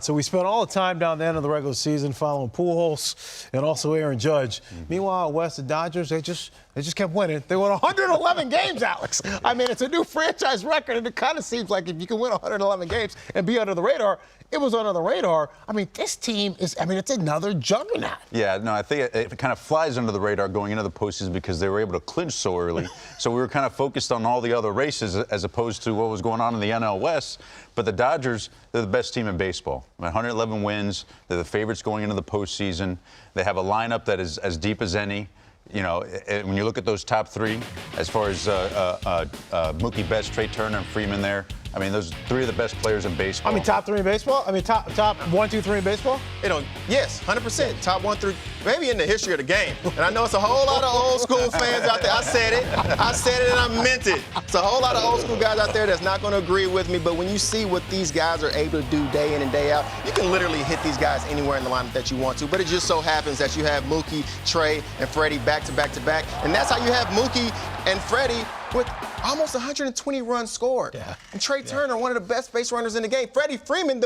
So we spent all the time down the end of the regular season following Pujols and also Aaron Judge. Meanwhile, West, the Dodgers, they just kept winning. They won 111 games, Alex. I mean, it's a new franchise record, and it kind of seems like if you can win 111 games and be under the radar, it was under the radar. I mean, this team is, it's another juggernaut. Yeah, no, I think it kind of flies under the radar going into the postseason because they were able to clinch so early. So we were kind of focused on all the other races as opposed to what was going on in the NL West. But the Dodgers, they're the best team in baseball. 111 wins. They're the favorites going into the postseason. They have a lineup that is as deep as any. You know, when you look at those top three, as far as Mookie Betts, Trey Turner, and Freeman there, I mean, those three of the best players in baseball. I mean, top three in baseball? I mean, top 1, 2, 3 in baseball? Yes, 100%. Top 1 through, maybe in the history of the game. And I know it's a whole lot of old school fans out there. I said it and I meant it. It's a whole lot of old school guys out there that's not going to agree with me. But when you see what these guys are able to do day in and day out, you can literally hit these guys anywhere in the lineup that you want to. But it just so happens that you have Mookie, Trey, and Freddie back to back to back. And that's how you have Mookie and Freddie with almost 120 runs scored. Yeah. And Trey Turner, one of the best base runners in the game. Freddie Freeman,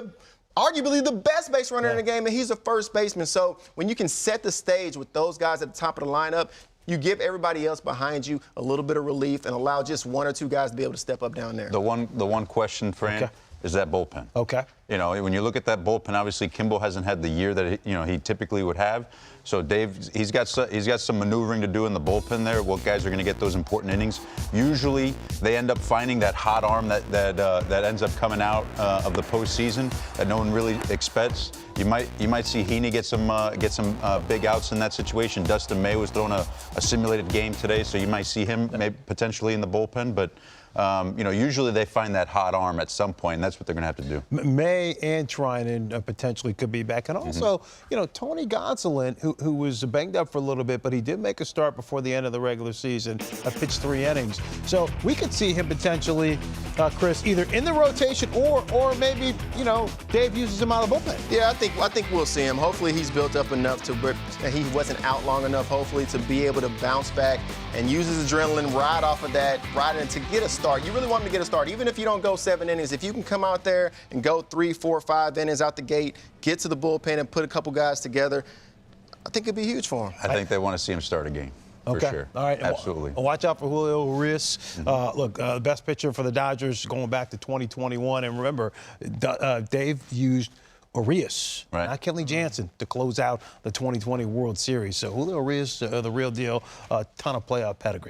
arguably the best base runner in the game, and he's a first baseman. So when you can set the stage with those guys at the top of the lineup, you give everybody else behind you a little bit of relief and allow just one or two guys to be able to step up down there. The one question, Fran, is that bullpen. Okay. You know, when you look at that bullpen, obviously Kimbo hasn't had the year that he typically would have. So Dave, he's got some maneuvering to do in the bullpen there. What guys are going to get those important innings? Usually, they end up finding that hot arm that ends up coming out of the postseason that no one really expects. You might see Heaney get some big outs in that situation. Dustin May was throwing a simulated game today, so you might see him maybe potentially in the bullpen, but. Usually they find that hot arm at some point, and that's what they're going to have to do. May and Trinan potentially could be back. And also, Tony Gonsolin, who was banged up for a little bit, but he did make a start before the end of the regular season, pitched 3 innings. So we could see him potentially, Chris, either in the rotation or maybe, Dave uses him out of the bullpen. Yeah, I think we'll see him. Hopefully he's built up enough he wasn't out long enough, hopefully, to be able to bounce back and use his adrenaline, ride off of that, to get a start. You really want him to get a start. Even if you don't go 7 innings, if you can come out there and go 3, 4, 5 innings out the gate, get to the bullpen and put a couple guys together, I think it'd be huge for him. I think they want to see him start a game. Okay. For sure. All right. Absolutely. Watch out for Julio Urias. Look, the best pitcher for the Dodgers going back to 2021. And remember, Dave used Urias, not Kenley Jansen, to close out the 2020 World Series. So Julio Urias, the real deal, a ton of playoff pedigree.